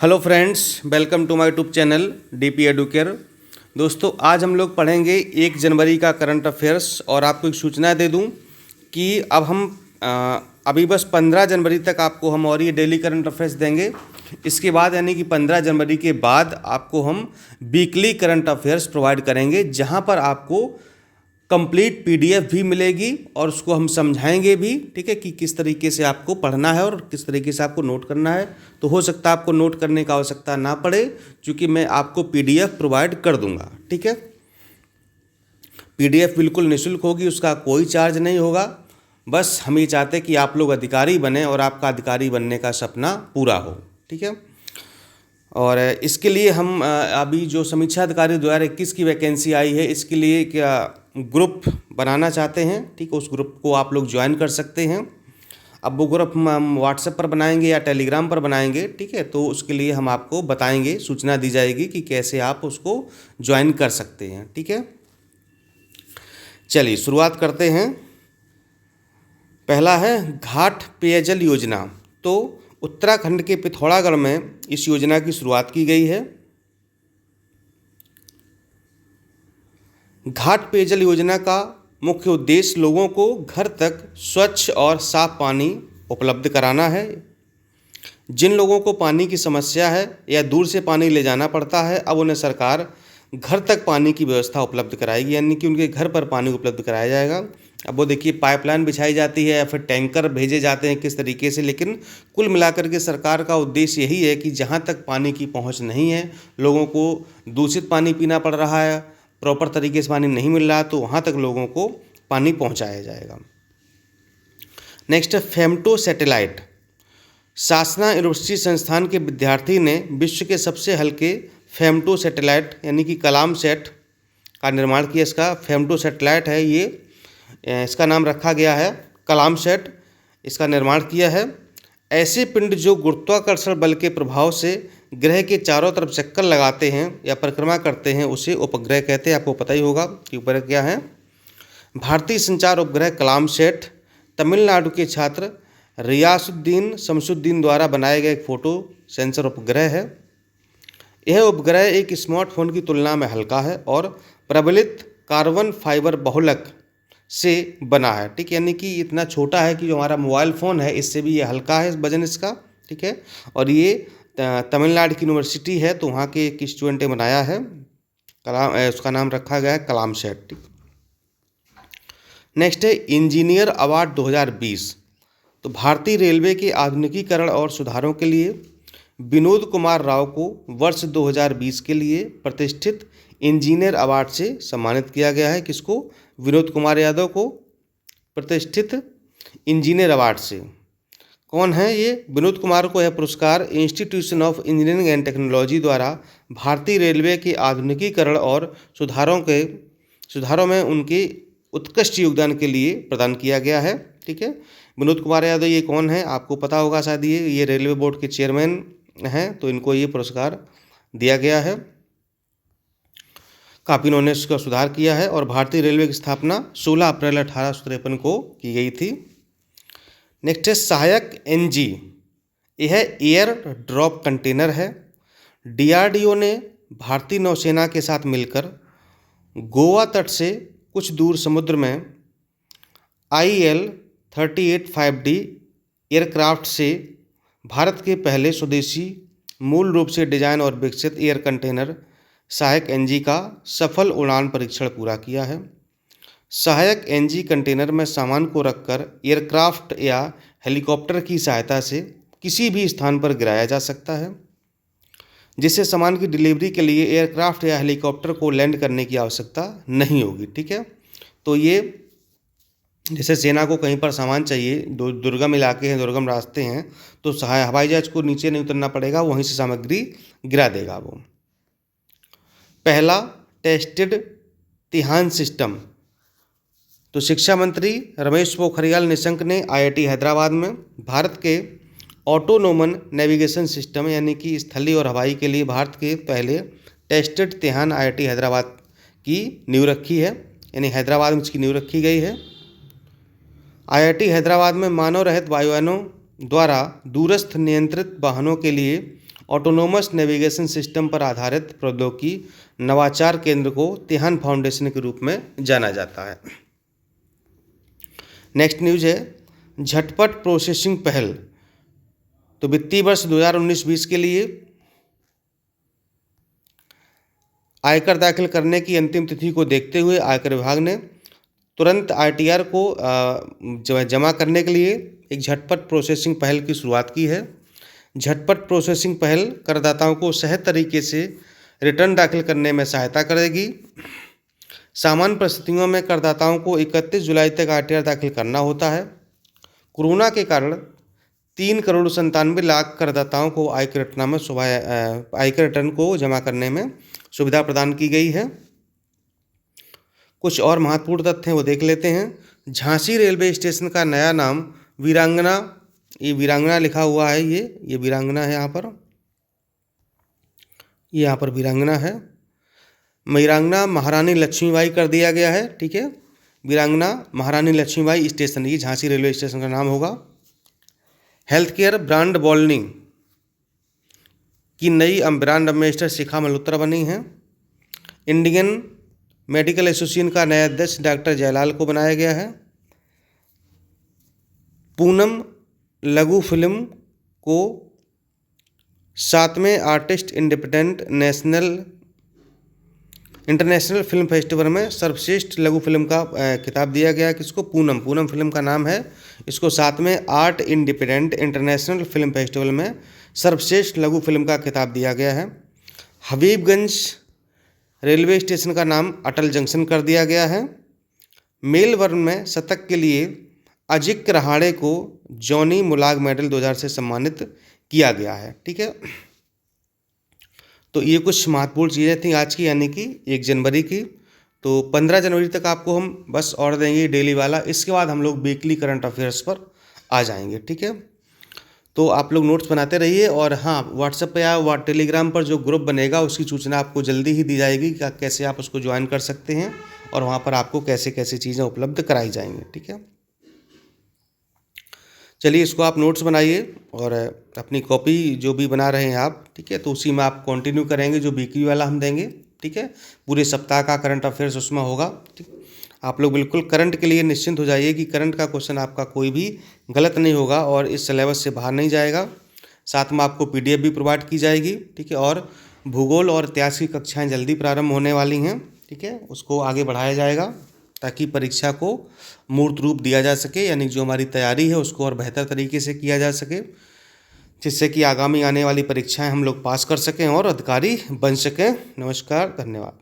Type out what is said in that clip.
Hello friends, welcome to my YouTube channel DP Educare. दोस्तों, आज हम लोग पढ़ेंगे 1 जनवरी का करंट अफेयर्स। और आपको एक सूचना दे दूं कि अब हम अभी बस 15 जनवरी तक आपको हम और ये डेली करंट अफेयर्स देंगे। इसके बाद यानी कि 15 जनवरी के बाद आपको हम वीकली करंट अफेयर्स प्रोवाइड करेंगे, जहां पर आपको कंप्लीट पीडीएफ भी मिलेगी और उसको हम समझाएंगे भी, ठीक है, कि किस तरीके से आपको पढ़ना है और किस तरीके से आपको नोट करना है। तो हो सकता है आपको नोट करने की आवश्यकता ना पड़े, क्योंकि मैं आपको पीडीएफ प्रोवाइड कर दूंगा। ठीक है, पीडीएफ बिल्कुल निःशुल्क होगी, उसका कोई चार्ज नहीं होगा। बस हम ये चाहते हैं कि आप लोग अधिकारी बने और आपका अधिकारी बनने का सपना पूरा हो। ठीक है, और इसके लिए हम अभी जो समीक्षा अधिकारी 2021 की वैकेंसी आई है, इसके लिए क्या ग्रुप बनाना चाहते हैं। ठीक है, उस ग्रुप को आप लोग ज्वाइन कर सकते हैं। अब वो ग्रुप हम व्हाट्सएप पर बनाएंगे या टेलीग्राम पर बनाएंगे। ठीक है, तो उसके लिए हम आपको बताएंगे, सूचना दी जाएगी कि कैसे आप उसको ज्वाइन कर सकते हैं। ठीक है, चलिए शुरुआत करते हैं। पहला है घाट पेयजल योजना। तो उत्तराखंड के पिथौरागढ़ में इस योजना की शुरुआत की गई है। घाट पेयजल योजना का मुख्य उद्देश्य लोगों को घर तक स्वच्छ और साफ पानी उपलब्ध कराना है। जिन लोगों को पानी की समस्या है या दूर से पानी ले जाना पड़ता है, अब उन्हें सरकार घर तक पानी की व्यवस्था उपलब्ध कराएगी, यानी कि उनके घर पर पानी उपलब्ध कराया जाएगा। अब वो देखिए, पाइपलाइन बिछाई जाती है या फिर टैंकर भेजे जाते हैं किस तरीके से, लेकिन कुल मिलाकर के सरकार का उद्देश्य यही है कि जहाँ तक पानी की पहुँच नहीं है, लोगों को दूषित पानी पीना पड़ रहा है, प्रॉपर तरीके से पानी नहीं मिल रहा, तो वहाँ तक लोगों को पानी पहुँचाया जाएगा। नेक्स्ट है फेमटो सैटेलाइट। सासना यूनिवर्सिटी संस्थान के विद्यार्थी ने विश्व के सबसे हल्के फेमटो सैटेलाइट यानी कि कलाम सेट का निर्माण किया। इसका फेमटो सैटेलाइट है ये, इसका नाम रखा गया है कलाम सेट। इसका निर्माण किया है। ऐसे पिंड जो गुरुत्वाकर्षण बल के प्रभाव से ग्रह के चारों तरफ चक्कर लगाते हैं या परिक्रमा करते हैं, उसे उपग्रह कहते हैं। आपको पता ही होगा कि उपग्रह क्या है। भारतीय संचार उपग्रह कलाम सेट तमिलनाडु के छात्र रियासुद्दीन शमसुद्दीन द्वारा बनाए गए एक फोटो सेंसर उपग्रह है। यह उपग्रह एक स्मार्टफोन की तुलना में हल्का है और प्रबलित कार्बन फाइबर बहुलक से बना है। ठीक, यानी कि इतना छोटा है कि जो हमारा मोबाइल फ़ोन है इससे भी ये हल्का है वजन इसका। ठीक है, और ये तमिलनाडु की यूनिवर्सिटी है, तो वहाँ के एक स्टूडेंट ने बनाया है। कलाम, उसका नाम रखा गया है कलाम सेट। ठीक, नेक्स्ट है इंजीनियर अवार्ड 2020। तो भारतीय रेलवे के आधुनिकीकरण और सुधारों के लिए विनोद कुमार राव को वर्ष 2020 के लिए प्रतिष्ठित इंजीनियर अवार्ड से सम्मानित किया गया है। किसको? विनोद कुमार यादव को प्रतिष्ठित इंजीनियर अवार्ड से। कौन है ये? विनोद कुमार को यह पुरस्कार institution of engineering and technology द्वारा भारतीय रेलवे के आधुनिकीकरण और सुधारों में उनके उत्कृष्ट योगदान के लिए प्रदान किया गया है। ठीक है, विनोद कुमार यादव ये कौन है? आपको पता होगा शायद, ये रेलवे बोर्ड के चेयरमैन हैं, तो इनको ये पुरस्कार दिया गया है। काफ़ी इन्होंने इसका सुधार किया है। और भारतीय रेलवे की स्थापना 16 अप्रैल 1853 को की गई थी। नेक्स्ट है सहायक एनजी। यह एयर ड्रॉप कंटेनर है। डीआरडीओ ने भारतीय नौसेना के साथ मिलकर गोवा तट से कुछ दूर समुद्र में IL-38-5D एयरक्राफ्ट से भारत के पहले स्वदेशी मूल रूप से डिजाइन और विकसित एयर कंटेनर सहायक एनजी का सफल उड़ान परीक्षण पूरा किया है। सहायक एनजी कंटेनर में सामान को रखकर एयरक्राफ्ट या हेलीकॉप्टर की सहायता से किसी भी स्थान पर गिराया जा सकता है, जिससे सामान की डिलीवरी के लिए एयरक्राफ्ट या हेलीकॉप्टर को लैंड करने की आवश्यकता नहीं होगी। ठीक है, तो ये जैसे सेना को कहीं पर सामान चाहिए, दुर्गम इलाके हैं, दुर्गम रास्ते हैं, तो हवाई जहाज को नीचे नहीं उतरना पड़ेगा, वहीं से सामग्री गिरा देगा वो। पहला टेस्टेड तिहान सिस्टम। तो शिक्षा मंत्री रमेश पोखरियाल निशंक ने IIT हैदराबाद में भारत के ऑटोनोमन नेविगेशन सिस्टम यानी कि स्थलीय और हवाई के लिए भारत के पहले टेस्टेड तिहान IIT हैदराबाद की नींव रखी है, यानी हैदराबाद में इसकी नींव रखी गई है। IIT हैदराबाद में मानव रहित वायुयानों द्वारा दूरस्थ नियंत्रित वाहनों के लिए ऑटोनोमस नेविगेशन सिस्टम पर आधारित प्रौद्योगिकी नवाचार केंद्र को तिहान फाउंडेशन के रूप में जाना जाता है। नेक्स्ट न्यूज है झटपट प्रोसेसिंग पहल। तो वित्तीय वर्ष 2019-20 के लिए आयकर दाखिल करने की अंतिम तिथि को देखते हुए आयकर विभाग ने तुरंत आरटीआर को जमा करने के लिए एक झटपट प्रोसेसिंग पहल की शुरुआत की है। झटपट प्रोसेसिंग पहल करदाताओं को सहज तरीके से रिटर्न दाखिल करने में सहायता करेगी। सामान्य परिस्थितियों में करदाताओं को 31 जुलाई तक आरटीआर दाखिल करना होता है। कोरोना के कारण 3,97,00,000 करदाताओं को आयकर रिटर्न को जमा करने में सुविधा प्रदान की गई है। कुछ और महत्वपूर्ण तथ्य हैं वो देख लेते हैं। झांसी रेलवे स्टेशन का नया नाम वीरांगना, ये वीरांगना लिखा हुआ है, ये वीरांगना है, यहाँ पर वीरांगना है। वीरांगना महारानी लक्ष्मीबाई कर दिया गया है। ठीक है, वीरांगना महारानी लक्ष्मीबाई स्टेशन, ये झांसी रेलवे स्टेशन का नाम होगा। हेल्थ केयर ब्रांड बॉलनिंग की नई ब्रांड एम्बेसडर शिखा मल्होत्रा बनी हैं। इंडियन मेडिकल एसोसिएशन का नया अध्यक्ष डॉक्टर जयलाल को बनाया गया है। पूनम लघु फिल्म को 7वें आर्टिस्ट इंटरनेशनल फिल्म फेस्टिवल में सर्वश्रेष्ठ लघु फिल्म का खिताब दिया गया है। किसको? पूनम फिल्म का नाम है। इसको 7वें art independent international film festival में सर्वश्रेष्ठ लघु फिल्म का खिताब दिया गया है। हबीबगंज रेलवे स्टेशन का नाम अटल जंक्शन कर दिया गया है। मेलबर्न में शतक के लिए अजिंक्य रहाणे को जॉनी मुलाग मेडल 2000 से सम्मानित किया गया है। ठीक है, तो ये कुछ महत्वपूर्ण चीज़ें थी आज की, यानी कि 1 जनवरी की। तो 15 जनवरी तक आपको हम बस और देंगे डेली वाला, इसके बाद हम लोग वीकली करंट अफेयर्स पर आ जाएंगे। ठीक है, तो आप लोग नोट्स बनाते रहिए। और हाँ, व्हाट्सएप पे या टेलीग्राम पर जो ग्रुप बनेगा उसकी सूचना आपको जल्दी ही दी जाएगी कि कैसे आप उसको ज्वाइन कर सकते हैं और वहाँ पर आपको कैसे कैसे चीज़ें उपलब्ध कराई जाएंगी। ठीक है, चलिए इसको आप नोट्स बनाइए और अपनी कॉपी जो भी बना रहे हैं आप, ठीक है, तो उसी में आप कंटिन्यू करेंगे जो वीकली वाला हम देंगे। ठीक है, पूरे सप्ताह का करंट अफेयर्स उसमें होगा। ठीक, आप लोग बिल्कुल करंट के लिए निश्चिंत हो जाइए कि करंट का क्वेश्चन आपका कोई भी गलत नहीं होगा और इस सिलेबस से बाहर नहीं जाएगा। साथ में आपको पीडीएफ भी प्रोवाइड की जाएगी। ठीक है, और भूगोल और इतिहास की कक्षाएँ जल्दी प्रारंभ होने वाली हैं। ठीक है, उसको आगे बढ़ाया जाएगा ताकि परीक्षा को मूर्त रूप दिया जा सके, यानी जो हमारी तैयारी है उसको और बेहतर तरीके से किया जा सके, जिससे कि आगामी आने वाली परीक्षाएं हम लोग पास कर सकें और अधिकारी बन सकें। नमस्कार, धन्यवाद।